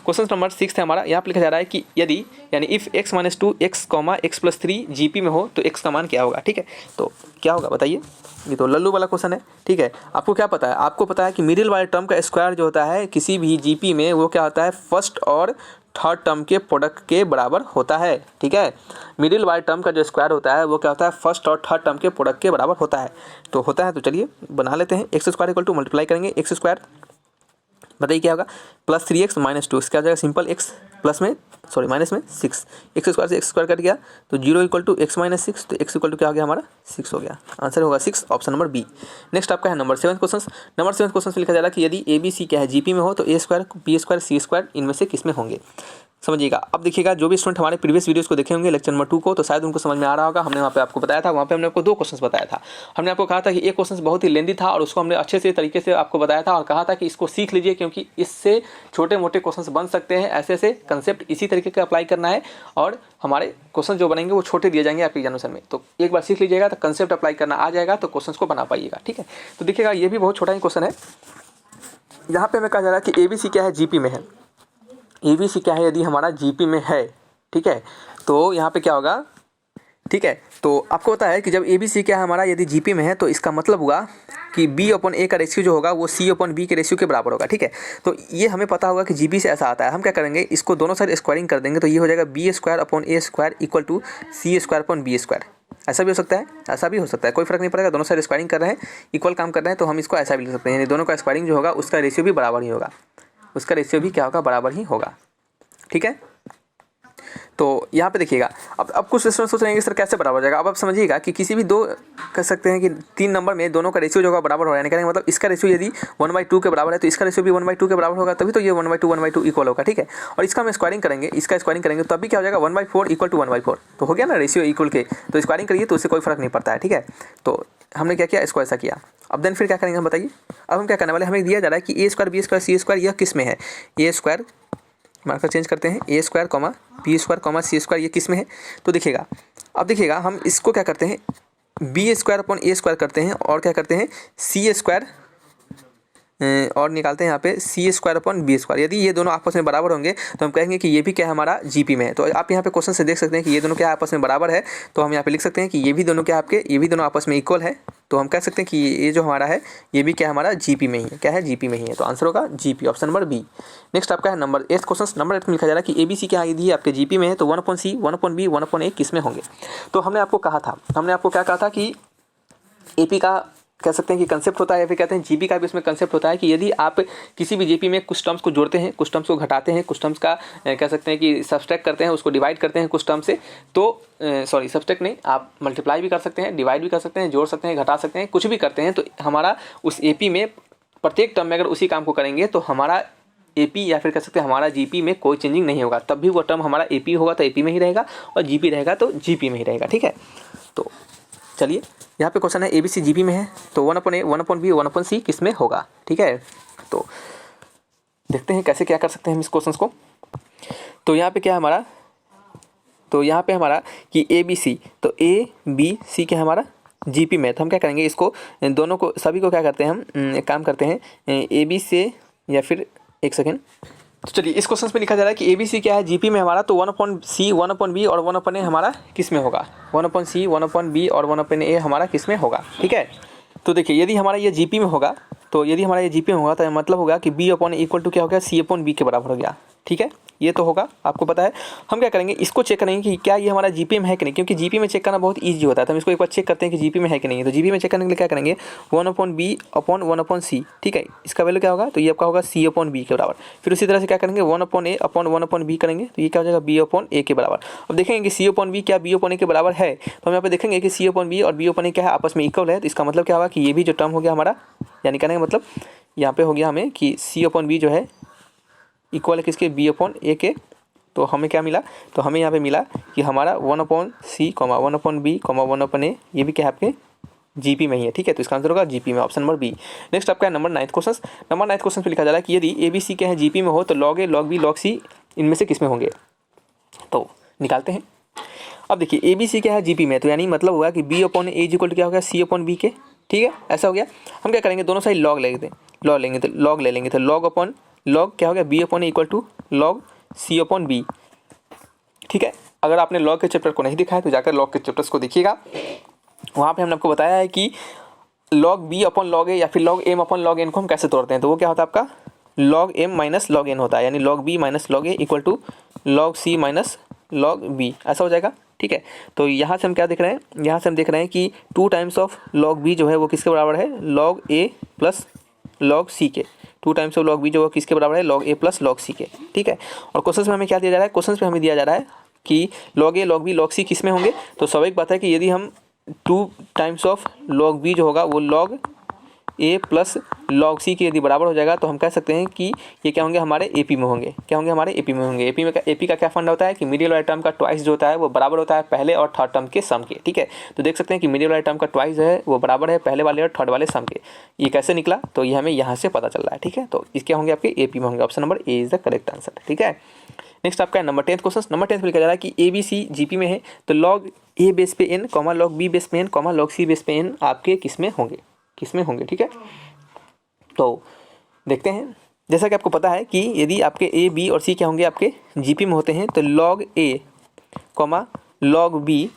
[SPEAKER 1] क्वेश्चन नंबर 6 है हमारा, यहाँ पर लिखा जा रहा है कि यदि यानी if x - 2 x, x+3 GP में हो तो x का मान क्या होगा। ठीक है, तो क्या होगा बताइए, ये तो लल्लू वाला क्वेश्चन है। ठीक है, आपको क्या पता है, आपको पता है कि मिडिल वाले टर्म का स्क्वायर जो होता है किसी भी GP में, वो क्या होता है, फर्स्ट और थर्ड टर्म के प्रोडक्ट के बराबर होता है। ठीक है, मिडिल वाले टर्म का जो स्क्वायर होता है वो क्या होता है, फर्स्ट और थर्ड टर्म के प्रोडक्ट के बराबर होता है। तो चलिए बना लेते हैं, x² इक्वल टू मल्टीप्लाई करेंगे x² बताइए क्या होगा, +3x - 2, इसका आ जाएगा सिंपल x प्लस में माइनस में 6, एक्स स्क्वायर से एक्स स्क्वायर कट गया तो 0 = x - 6, तो x = क्या हो गया हमारा 6 हो गया। आंसर होगा 6, ऑप्शन नंबर बी। नेक्स्ट आपका है नंबर 7 क्वेश्चन। नंबर 7 क्वेश्चन में लिखा जा रहा है कि यदि ए बी सी क्या है जीपी में हो तो a square b square c square इनमें से किस में होंगे। समझिएगा, अब देखिएगा जो भी स्टूडेंट हमारे प्रीवियस वीडियोस को देखे होंगे लेक्चर नंबर 2 को, तो शायद उनको समझ में आ रहा होगा। हमने वहाँ पे आपको बताया था, वहाँ पे हमने आपको 2 क्वेश्चंस बताया था। हमने आपको कहा था कि एक क्वेश्चन बहुत ही लेंदी था और उसको हमने अच्छे से तरीके से आपको बताया था और कहा था कि इसको सीख लीजिए क्योंकि इससे छोटे मोटे क्वेश्चंस बन सकते हैं। ऐसे ऐसे कंसेप्ट इसी तरीके का अप्लाई करना है और हमारे क्वेश्चन जो बनेंगे वो छोटे दिए जाएंगे आपके एग्जामिनेशन में। तो एक बार सीख लीजिएगा तो कंसेप्ट अप्लाई करना आ जाएगा, तो क्वेश्चन को बना पाइएगा। ठीक है, तो देखिएगा ये भी बहुत छोटा ही क्वेश्चन है। यहाँ पे हमें कहा जा रहा है कि ABC क्या है जीपी में है। ABC क्या है यदि हमारा जीपी में है, ठीक है, तो यहाँ पे क्या होगा, ठीक है, तो आपको पता है कि जब ABC क्या है हमारा यदि जीपी में है तो इसका मतलब हुआ कि B/A का रेशियो जो होगा वो C/B के रेशियो के बराबर होगा। ठीक है, तो ये हमें पता होगा कि जीपी से ऐसा आता है। हम क्या करेंगे, इसको दोनों साइड स्क्वायरिंग कर देंगे तो ये हो जाएगा B² / A² = C² / B²। ऐसा भी हो सकता है, ऐसा भी हो सकता है, कोई फर्क नहीं पड़ेगा। दोनों साइड स्क्वायरिंग कर रहे हैं, इक्वल काम कर रहे हैं, तो हम इसको ऐसा भी लिख सकते हैं, यानी दोनों का स्क्वायरिंग जो होगा उसका रेशियो भी बराबर ही होगा, उसका रेशियो भी क्या होगा, बराबर ही होगा। ठीक है, तो यहाँ पे देखिएगा, अब कुछ स्टूडेंट सोच रहे हैं कि सर कैसे बराबर हो जाएगा। अब आप समझिएगा कि किसी भी दो कह सकते हैं कि 3 नंबर में दोनों का रेशियो जो होगा बराबर हो रहा है, यानी मतलब इसका रेशियो यदि 1/2 के बराबर है तो इसका रेशियो भी 1/2 के बराबर होगा, तभी तो ये 1/2 इक्वल होगा। ठीक है, और इसका हम स्क्वायरिंग करेंगे, इसका स्क्वायरिंग करेंगे तो तभी क्या हो जाएगा 1/4 = 1/4, तो हो गया ना रेशियो इक्वल के। तो स्क्वायरिंग करिए तो उससे कोई फर्क नहीं पड़ता है। ठीक है, तो हमने क्या किया, इसको ऐसा किया। अब देन फिर क्या करेंगे हम बताइए। अब हम क्या करने वाले, हमें दिया जा रहा है कि A² B² C² यह किस में है। A² मार्कर चेंज करते हैं, A² B² C² ये किस में है। तो देखिएगा, अब देखिएगा हम इसको क्या करते हैं, B² / A² करते हैं और क्या करते हैं C² और निकालते हैं यहाँ पे C² / B²। यदि ये दोनों आपस में बराबर होंगे तो हम कहेंगे कि ये भी क्या है हमारा जीपी में है। तो आप यहाँ पे क्वेश्चन से देख सकते हैं कि ये दोनों क्या आपस में बराबर है, तो हम यहाँ पे लिख सकते हैं कि ये भी दोनों क्या आपके, ये भी दोनों आपस में इक्वल है, तो हम कह सकते हैं कि ये जो हमारा है ये भी क्या हमारा जीपी में ही है, क्या है जीपी में ही है, तो आंसर होगा GP, option number B. Next आपका है नंबर 8 क्वेश्चन। नंबर 8 में लिखा जा रहा है कि ABC क्या यदि आपके जीपी में है तो 1/C 1/B 1/A किस में होंगे। तो हमने आपको कहा था, हमने आपको क्या कहा था कि एपी का कह सकते हैं कि कंसेप्ट होता है, या फिर कहते हैं जीपी का भी इसमें कंसेप्ट होता है कि यदि आप किसी भी जीपी में कुछ टर्म्स को जोड़ते हैं, कुछ टर्म्स को घटाते हैं, कुछ टर्म्स का कह सकते हैं कि सब्सट्रैक्ट करते हैं, उसको डिवाइड करते हैं कुछ टर्म से, तो सॉरी सब्सट्रैक्ट नहीं, आप मल्टीप्लाई भी कर सकते हैं, डिवाइड भी कर सकते हैं, जोड़ सकते हैं, घटा सकते हैं, कुछ भी करते हैं, तो हमारा उस एपी में प्रत्येक टर्म में अगर उसी काम को करेंगे तो हमारा एपी या फिर कह सकते हैं हमारा जीपी में कोई चेंजिंग नहीं होगा, तब भी वो टर्म हमारा एपी होगा तो एपी में ही रहेगा और जीपी रहेगा तो जीपी में ही रहेगा। ठीक है, तो चलिए यहाँ पे क्वेश्चन है ABC जीपी में है तो 1/A 1/B 1/C किस में होगा। ठीक है, तो देखते हैं कैसे क्या कर सकते हैं हम इस क्वेश्चन को। तो यहाँ पे क्या है हमारा, तो यहाँ पे हमारा कि ABC, तो ABC क्या है हमारा जीपी में, तो हम क्या करेंगे, इसको दोनों को सभी को क्या करते हैं, हम एक काम करते हैं AB से, या फिर एक सेकेंड, तो चलिए इस क्वेश्चन में लिखा जा रहा है कि ABC क्या है जीपी में हमारा, तो 1/C 1/B और 1/A हमारा किस में होगा, 1/C 1/B और 1/A हमारा किस में होगा। ठीक है, तो देखिए यदि हमारा ये जीपी में होगा, तो यदि हमारा ये जीपी में होगा तो मतलब होगा कि B/A = क्या हो गया, C/B के बराबर हो गया। ठीक है, ये तो होगा, आपको पता है। हम क्या करेंगे, इसको चेक करेंगे कि क्या ये हमारा जीपी में है कि नहीं, क्योंकि जीपी में चेक करना बहुत ईजी होता है। तो हम इसको एक बार चेक करते हैं कि जीपी में है कि नहीं। तो जीपी में चेक करने के लिए क्या करेंगे, 1/B/1/C। ठीक है, इसका वैल्यू क्या होगा, तो ये आपका होगा C/B के बराबर। फिर उसी तरह से क्या करेंगे, 1/A/1/B करेंगे, तो ये क्या हो जाएगा B/A के बराबर। अब देखेंगे कि C/B क्या B/A के बराबर है, तो हम यहाँ पे देखेंगे कि C/B और B/A क्या है आपस में इक्वल है, तो इसका मतलब क्या होगा कि ये भी जो टर्म हो गया हमारा, यानी कहने का मतलब यहाँ पे हो गया हमें कि C/B जो है इक्वल है किसके, B/A के। तो हमें क्या मिला, तो हमें यहाँ पे मिला कि हमारा 1/C 1/B 1/A ये भी क्या है आपके जीपी में ही है। ठीक है, तो इसका आंसर होगा जीपी में, ऑप्शन नंबर बी। नेक्स्ट आपका है नंबर 9 क्वेश्चन। नंबर 9 क्वेश्चन पे लिखा जा रहा है कि यदि ABC क्या है जीपी में हो तो log A log B log C इनमें से किस में होंगे। तो निकालते हैं। अब देखिए ABC क्या है जीपी में, तो यानी मतलब हुआ कि B/A = क्या हो गया, C/B के। ठीक है, ऐसा हो गया। हम क्या करेंगे, दोनों साइड log लेंगे, log लेंगे तो log ले लेंगे, तो log क्या हो गया, B/A = log C/B। ठीक है, अगर आपने लॉग के चैप्टर को नहीं दिखा है तो जाकर लॉग के चैप्टर्स को देखिएगा, वहाँ पे हमने आपको बताया है कि log B/log A या फिर log M/log N को हम कैसे तोड़ते हैं। तो वो क्या होता है आपका log M - log N होता है, यानी log B - log A = log C - log B, ऐसा हो जाएगा। ठीक है, तो यहाँ से हम क्या देख रहे हैं, यहाँ से हम देख रहे हैं कि 2 टाइम्स ऑफ log B जो है वो किसके बराबर है, log A + log c के, 2 टाइम्स ऑफ log b जो होगा किसके बराबर है, log a plus log c के, ठीक है। और क्वेश्चन में हमें क्या दिया जा रहा है, क्वेश्चन में हमें दिया जा रहा है कि log a log b log c किस में होंगे। तो स्वाभाविक बात है कि यदि हम 2 टाइम्स ऑफ log b जो होगा वो log a plus log c के यदि बराबर हो जाएगा तो हम कह सकते हैं कि ये क्या होंगे, हमारे AP में होंगे। क्या होंगे, हमारे AP में होंगे। AP का क्या फंडा होता है कि मीडियल वाले टर्म का ट्वाइस जो होता है वो बराबर होता है पहले और थर्ड टर्म के सम के, ठीक है। तो देख सकते हैं कि मीडियल वाले टर्म का ट्वाइस है वो बराबर है पहले वाले और थर्ड वाले सम के। ये कैसे निकला, तो ये हमें यहाँ से पता चल रहा है, ठीक है। तो इसके होंगे आपके AP में होंगे। Option number A is the correct answer, ठीक है। नेक्स्ट आपका नंबर 10 क्वेश्चन। नंबर 10 में लिखा जा रहा है कि ABC GP में है तो log a बेस पे n, log b बेस पे n, log c बेस पे n आपके किस में होंगे, ठीक है। तो देखते हैं, जैसा कि आपको पता है कि यदि आपके A B और C क्या होंगे, आपके GP में होते हैं तो log A, log B,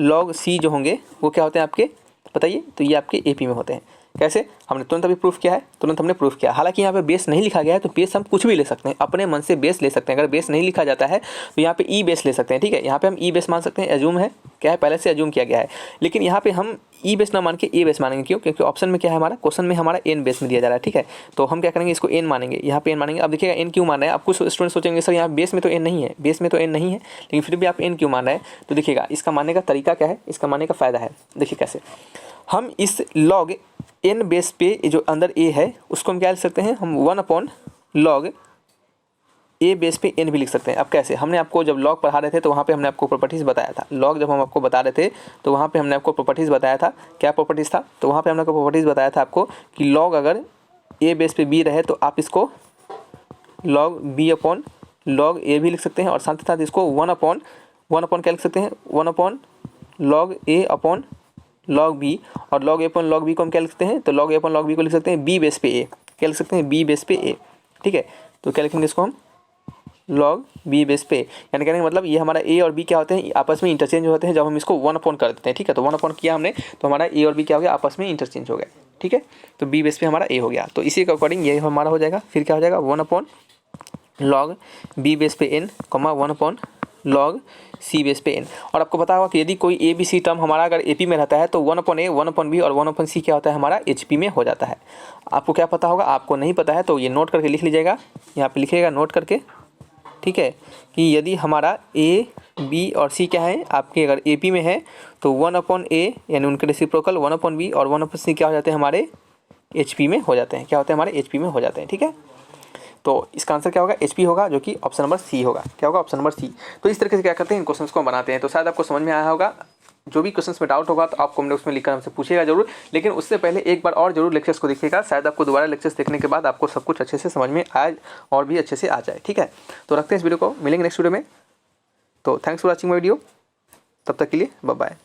[SPEAKER 1] log C जो होंगे वो क्या होते हैं आपके, बताइए। तो ये आपके AP में होते हैं। कैसे, हमने तुरंत अभी प्रूफ किया है, तुरंत हमने प्रूफ किया। हालांकि यहाँ पे बेस नहीं लिखा गया है तो बेस हम कुछ भी ले सकते हैं, अपने मन से बेस ले सकते हैं। अगर बेस नहीं लिखा जाता है तो यहाँ पे ई बेस ले सकते हैं, ठीक है। यहाँ पे हम ई बेस मान सकते हैं, एज्यूम है, क्या है, पहले से एज्यूम किया गया है। लेकिन यहाँ पे हम ई बेस ना मान के ए बेस मानेंगे, क्यों, क्योंकि ऑप्शन में क्या है, हमारा क्वेश्चन में हमारा एन बेस में दिया जा रहा है, ठीक है। तो हम क्या करेंगे, इसको एन मानेंगे, यहाँ पे एन मानेंगे। अब देखिएगा एन क्यों मान रहे हैं, आप कुछ स्टूडेंट सोचेंगे सर यहाँ बेस में तो एन नहीं है, लेकिन फिर भी आप एन क्यों मान रहे हैं। तो देखिएगा इसका मानने का तरीका क्या है, इसका मानने का फ़ायदा है। देखिए कैसे, हम इस log n बेस पे जो अंदर a है उसको हम क्या लिख सकते हैं, हम 1/log a बेस पे n भी लिख सकते हैं। अब कैसे, हमने आपको जब log पढ़ा रहे थे तो वहाँ पे हमने आपको प्रॉपर्टीज़ बताया था। log जब हम आपको बता रहे थे तो वहाँ पे हमने आपको प्रॉपर्टीज़ बताया था। क्या प्रॉपर्टीज़ था, तो वहाँ पे हमने आपको प्रॉपर्टीज़ बताया था आपको कि log अगर a बेस पे b रहे तो आप इसको log b/log a भी लिख सकते हैं, और साथ ही साथ इसको 1/1 क्या लिख सकते हैं, 1/log a/log b, और log a/log b को हम क्या लिख सकते हैं, तो log a/log b को लिख सकते हैं b बेस पे a, क्या लिख सकते हैं, b बेस पे a, ठीक है। तो क्या लिखेंगे इसको हम log b बेस पे, यानी कहने का मतलब ये हमारा a और b क्या होते हैं, आपस में इंटरचेंज होते हैं जब हम इसको 1/, कर देते हैं, ठीक है। तो 1/, किया हमने तो हमारा a और b क्या हो गया, आपस में इंटरचेंज हो गया, ठीक है। तो b बेस पे हमारा a हो गया। तो इसी के अकॉर्डिंग ये हमारा हो जाएगा, फिर क्या हो जाएगा, 1/log b बेस पे n, 1/log c बेस पे n। और आपको पता होगा कि यदि कोई a b c टर्म हमारा अगर AP में रहता है तो 1/a, 1/b और 1/c क्या होता है, हमारा HP में हो जाता है। आपको क्या पता होगा, आपको नहीं पता है तो ये नोट करके लिख लीजिएगा, यहाँ पे लिखिएगा नोट करके, ठीक है, कि यदि हमारा A B और C क्या है आपके, अगर AP में है तो 1/a यानी उनके रेसिप्रोकल 1/b और 1/c क्या हो जाते हैं, हमारे HP में हो जाते हैं, क्या होते हैं, हमारे HP में हो जाते हैं, ठीक है। तो इसका आंसर क्या होगा, HP होगा, जो कि ऑप्शन नंबर C होगा। क्या होगा, ऑप्शन नंबर C। तो इस तरीके से क्या करते हैं, इन क्वेश्चंस को हम बनाते हैं। तो शायद आपको समझ में आया होगा। जो भी क्वेश्चंस में डाउट होगा तो आप कमेंट बॉक्स में लिखकर हमसे पूछिएगा जरूर। लेकिन उससे पहले एक बार और जरूर लेक्चर्स को देखिएगा, शायद आपको दोबारा लेक्चर्स देखने के बाद आपको सब कुछ अच्छे से समझ में आए और भी अच्छे से आ जाए, ठीक है। तो रखते हैं इस वीडियो को, मिलेंगे नेक्स्ट वीडियो में। तो thanks for watching my video, तब तक के लिए बाय बाय।